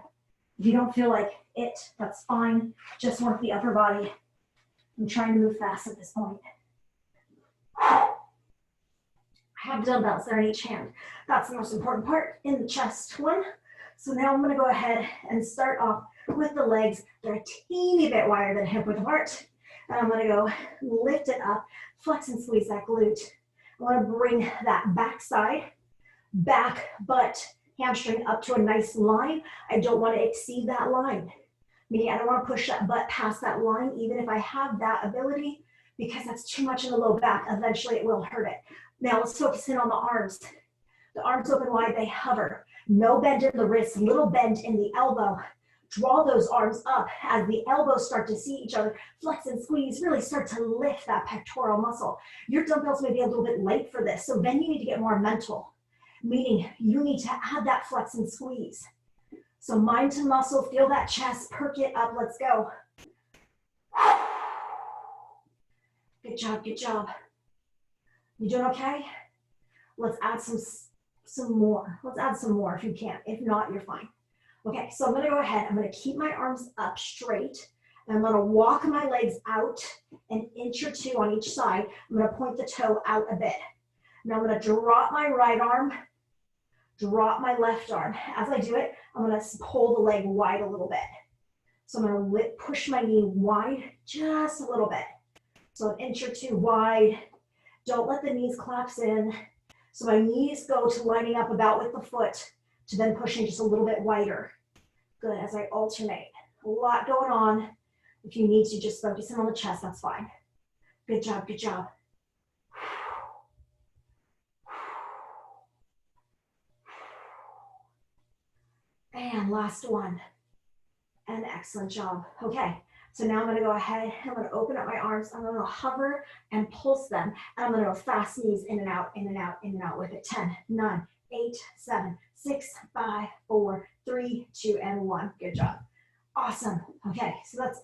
A: if you don't feel like it, that's fine. Just work the upper body. I'm trying to move fast at this point. I have dumbbells that are in each hand. That's the most important part in the chest one. So now I'm gonna go ahead and start off with the legs. They're a teeny bit wider than hip width apart. And I'm gonna go lift it up, flex and squeeze that glute. I wanna bring that back side, back butt, hamstring up to a nice line. I don't wanna exceed that line. Meaning I don't wanna push that butt past that line, even if I have that ability, because that's too much in the low back. Eventually it will hurt it. Now let's focus in on the arms. The arms open wide, they hover. No bend in the wrist, little bend in the elbow. Draw those arms up as the elbows start to see each other. Flex and squeeze, really start to lift that pectoral muscle. Your dumbbells may be a little bit light for this, so then you need to get more mental, meaning you need to add that flex and squeeze. So mind to muscle, feel that chest, perk it up, let's go. Good job, good job. You doing okay? Let's add some more. Let's add some more if you can. If not, you're fine. Okay, so I'm gonna go ahead. I'm gonna keep my arms up straight. And I'm gonna walk my legs out an inch or two on each side. I'm gonna point the toe out a bit. Now I'm gonna drop my right arm, drop my left arm. As I do it, I'm gonna pull the leg wide a little bit. So I'm gonna push my knee wide just a little bit. So an inch or two wide. Don't let the knees collapse in. So my knees go to lining up about with the foot to then pushing just a little bit wider. Good, as I alternate. A lot going on. If you need to just focus in on the chest, that's fine. Good job, good job. And last one. And excellent job. Okay, so now I'm gonna go ahead, I'm gonna open up my arms, I'm gonna hover and pulse them, and I'm gonna go fast knees in and out, in and out, in and out with it. 10, 9, 8, 7, 6, 5, 4, 3, 2, and 1. Good job. Awesome. Okay, so that's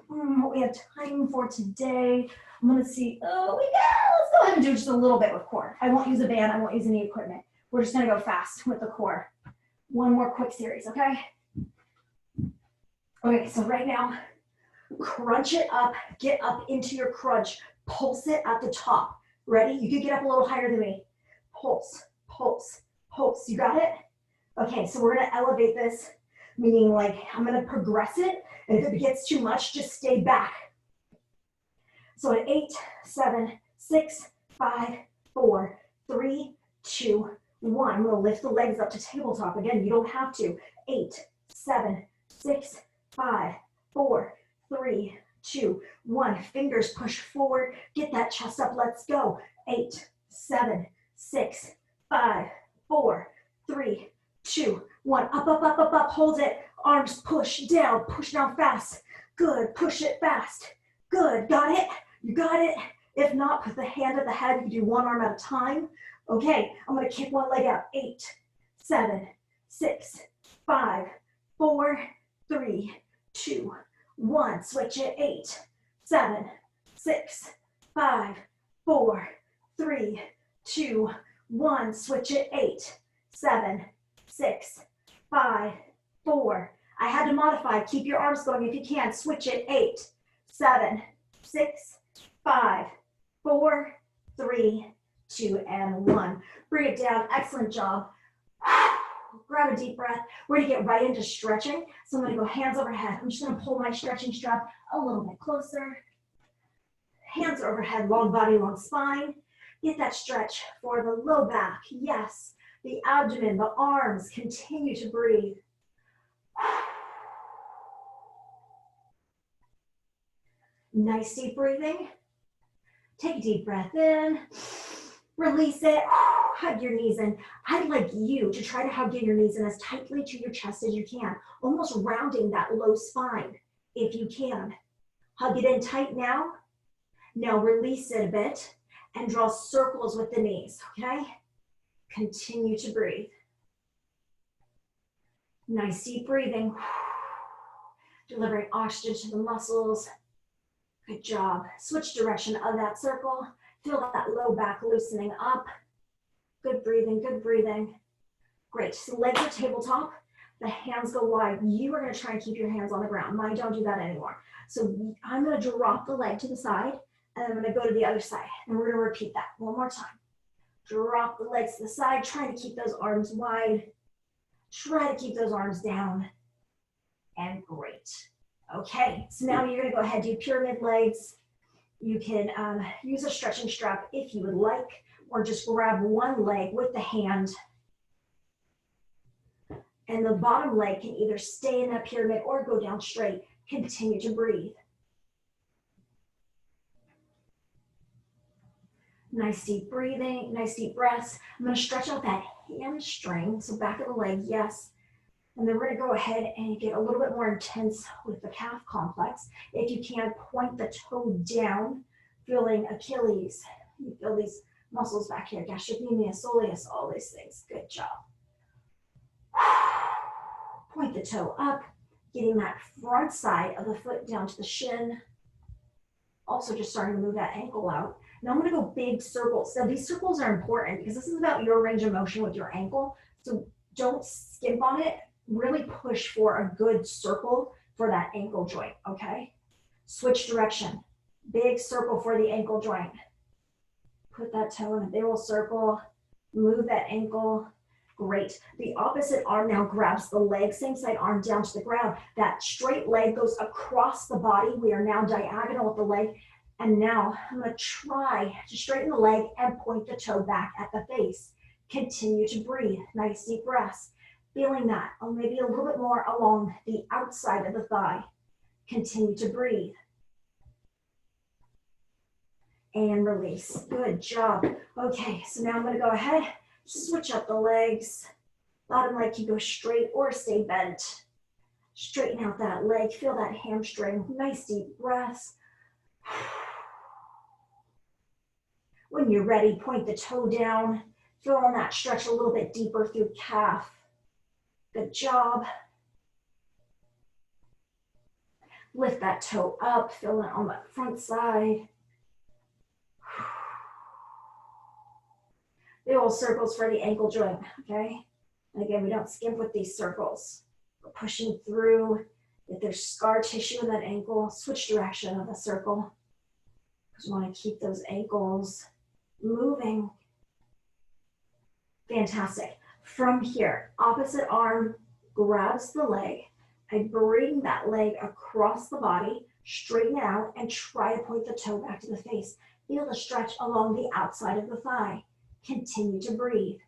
A: what we have time for today. I'm gonna see, let's go ahead and do just a little bit with core. I won't use a band, I won't use any equipment. We're just gonna go fast with the core. One more quick series, okay? Okay, so right now, crunch it up, get up into your crunch, pulse it at the top. Ready? You can get up a little higher than me. Pulse, pulse, pulse. You got it? Okay, so we're gonna elevate this, meaning like I'm gonna progress it, and if it gets too much, just stay back. So at 8, 7, 6, 5, 4, 3, 2, 1. I'm gonna lift the legs up to tabletop. Again, you don't have to. 8, 7, 6, 5, 4, 3, 2, 1. Fingers push forward. Get that chest up. Let's go. 8, 7, 6, 5, 4, 3, 2, 1. Up, up, up, up, up. Hold it. Arms push down. Push down fast. Good. Push it fast. Good. Got it? You got it? If not, put the hand at the head. You do one arm at a time. Okay, I'm gonna kick one leg out. 8, 7, 6, 5, 4, 3, 2, 1. Switch it. 8, 7, 6, 5, 4, 3, 2, 1. Switch it. 8, 7, 6, 5, 4, I had to modify. Keep your arms going if you can. Switch it. 8, 7, 6, 5, 4, 3, 2, and 1. Bring it down. Excellent job. Grab a deep breath. We're going to get right into stretching. So I'm going to go hands overhead. I'm just going to pull my stretching strap a little bit closer. Hands overhead, long body, long spine. Get that stretch for the low back. Yes. The abdomen, the arms. Continue to breathe. Nice deep breathing. Take a deep breath in. Release it. Hug your knees in. I'd like you to try to hug your knees in as tightly to your chest as you can, almost rounding that low spine if you can. Hug it in tight now. Now release it a bit and draw circles with the knees, okay? Continue to breathe. Nice deep breathing. Delivering oxygen to the muscles. Good job. Switch direction of that circle. Feel that low back loosening up. Good breathing, good breathing. Great. So legs are tabletop. The hands go wide. You are going to try and keep your hands on the ground. Mine don't do that anymore. So I'm going to drop the leg to the side, and I'm going to go to the other side. And we're going to repeat that one more time. Drop the legs to the side. Try to keep those arms wide. Try to keep those arms down. And great. Okay, so now you're going to go ahead and do pyramid legs. You can use a stretching strap if you would like, or just grab one leg with the hand. And the bottom leg can either stay in that pyramid or go down straight. Continue to breathe. Nice deep breathing, nice deep breaths. I'm going to stretch out that hamstring, so back of the leg, yes. And then we're going to go ahead and get a little bit more intense with the calf complex. If you can, point the toe down, feeling Achilles. You feel these muscles back here, gastrocnemius, soleus, all these things. Good job. Point the toe up, getting that front side of the foot down to the shin. Also just starting to move that ankle out. Now I'm going to go big circles. Now these circles are important because this is about your range of motion with your ankle. So don't skimp on it. Really push for a good circle for that ankle joint, okay? Switch direction. Big circle for the ankle joint. Put that toe in a big old circle. Move that ankle. Great. The opposite arm now grabs the leg, same side arm down to the ground. That straight leg goes across the body. We are now diagonal with the leg. And now I'm going to try to straighten the leg and point the toe back at the face. Continue to breathe. Nice deep breaths. Feeling that, or maybe a little bit more along the outside of the thigh. Continue to breathe. And release. Good job. Okay, so now I'm going to go ahead, switch up the legs. Bottom leg can go straight or stay bent. Straighten out that leg. Feel that hamstring. Nice deep breaths. When you're ready, point the toe down. Feel on that stretch a little bit deeper through calf. Good job. Lift that toe up, feel it on the front side. Big old circles for the ankle joint, okay? And again, we don't skimp with these circles. We're pushing through. If there's scar tissue in that ankle, switch direction of the circle. Just want to keep those ankles moving. Fantastic. From here, opposite arm grabs the leg. I bring that leg across the body, straighten it out, and try to point the toe back to the face. Feel the stretch along the outside of the thigh. Continue to breathe.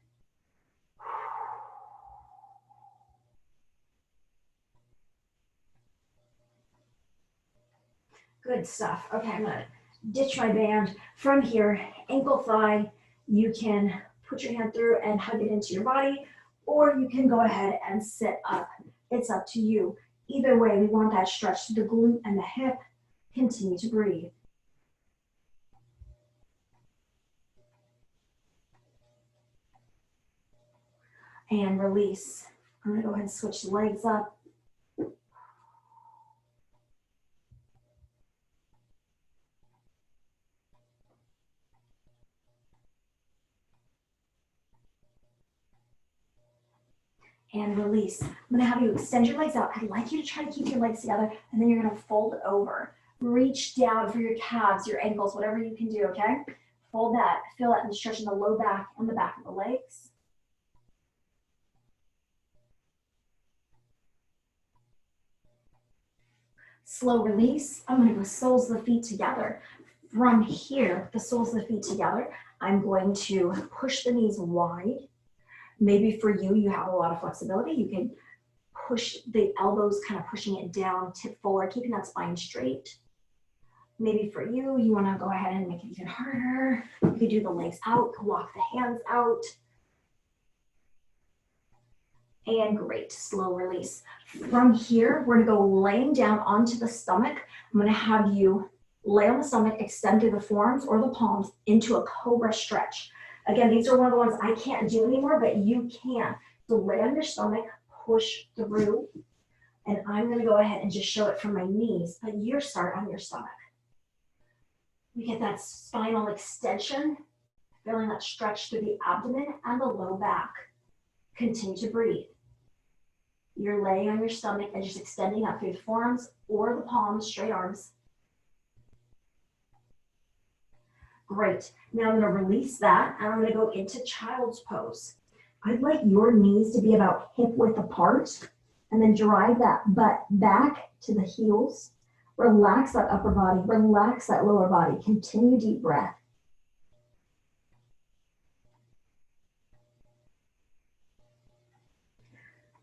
A: Good stuff. Okay, I'm gonna ditch my band. From here, ankle thigh, you can put your hand through and hug it into your body, or you can go ahead and sit up. It's up to you. Either way, we want that stretch to the glute and the hip. Continue to breathe. And release. I'm gonna go ahead and switch the legs up. and release. I'm gonna have you extend your legs out. I'd like you to try to keep your legs together, and then you're gonna fold over. Reach down for your calves, your ankles, whatever you can do, okay? Fold that, feel that, and stretch in the low back and the back of the legs. Slow release. I'm gonna go soles of the feet together. From here, the soles of the feet together, I'm going to push the knees wide. Maybe for you, you have a lot of flexibility. You can push the elbows, kind of pushing it down, tip forward, keeping that spine straight. Maybe for you, you wanna go ahead and make it even harder. You could do the legs out, walk the hands out. And great, slow release. From here, we're gonna go laying down onto the stomach. I'm gonna have you lay on the stomach, extend through the forearms or the palms into a cobra stretch. Again, these are one of the ones I can't do anymore, but you can. So lay on your stomach, push through, and I'm gonna go ahead and just show it from my knees, but you start on your stomach. You get that spinal extension, feeling that stretch through the abdomen and the low back. Continue to breathe. You're laying on your stomach and just extending up through the forearms or the palms, straight arms. Great. Now I'm going to release that and I'm going to go into child's pose. I'd like your knees to be about hip width apart and then drive that butt back to the heels. Relax that upper body, relax that lower body. Continue deep breath.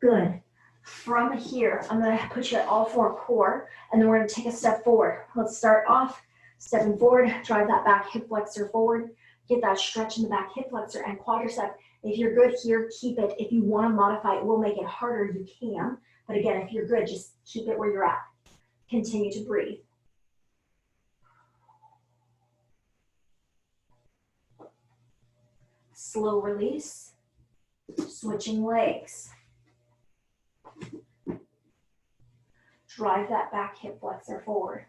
A: Good. From here, I'm going to put you at all four core, and then we're going to take a step forward. Let's start off stepping forward, drive that back hip flexor forward, get that stretch in the back hip flexor and quadricep. If you're good here, keep it. If you want to modify it, we'll make it harder, you can. But again, if you're good, just keep it where you're at. Continue to breathe. Slow release, switching legs. Drive that back hip flexor forward.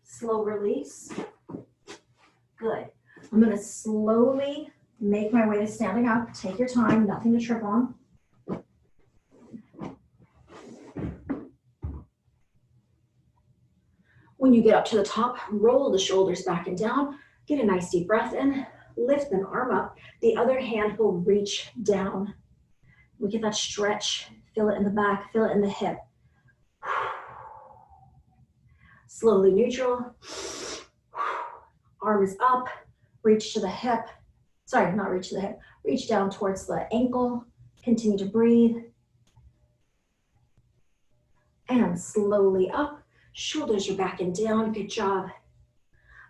A: Slow release. Good. I'm going to slowly make my way to standing up. Take your time, nothing to trip on. When you get up to the top, roll the shoulders back and down. Get a nice deep breath in. Lift an arm up. The other hand will reach down. We get that stretch. Feel it in the back. Feel it in the hip. Slowly neutral. Arm is up. Reach to the hip. Sorry, not reach to the hip. Reach down towards the ankle. Continue to breathe. And slowly up. Shoulders are back and down. Good job.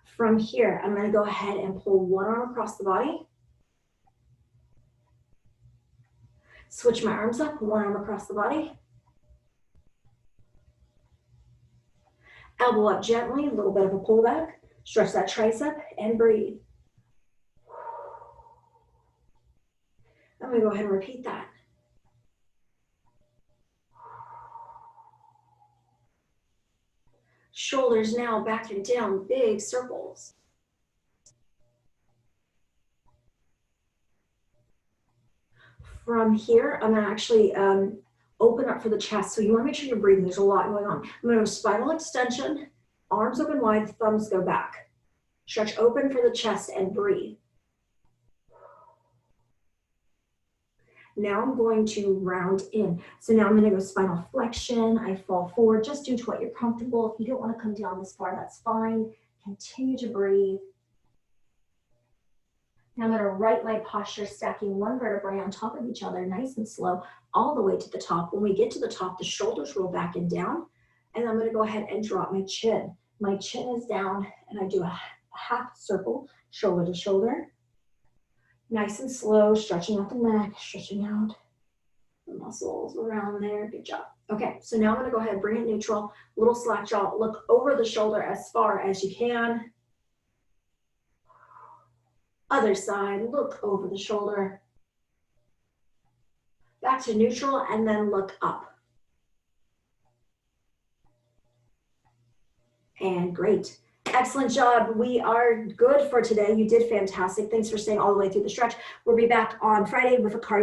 A: From here, I'm going to go ahead and pull one arm across the body. Switch my arms up, one arm across the body. Elbow up gently, a little bit of a pullback. Stretch that tricep and breathe. I'm going to go ahead and repeat that. Shoulders now back and down, big circles. From here, I'm going to actually open up for the chest. So you want to make sure you're breathing. There's a lot going on. I'm going to spinal extension, arms open wide, thumbs go back. Stretch open for the chest and breathe. Now I'm going to round in. So now I'm going to go spinal flexion. I fall forward just due to what you're comfortable. If you don't want to come down this far, that's fine. Continue to breathe. Now I'm going to right leg posture, stacking one vertebrae on top of each other, nice and slow, all the way to the top. When we get to the top, the shoulders roll back and down. And I'm going to go ahead and drop my chin. My chin is down, and I do a half circle, shoulder to shoulder. Nice and slow, stretching out the neck, stretching out the muscles around there. Good job. Okay, so now I'm going to go ahead and bring it neutral, little slack jaw. Look over the shoulder as far as you can. Other side, look over the shoulder. Back to neutral and then look up. and great. Excellent job. We are good for today. You did fantastic. Thanks for staying all the way through the stretch. We'll be back on Friday with a cardio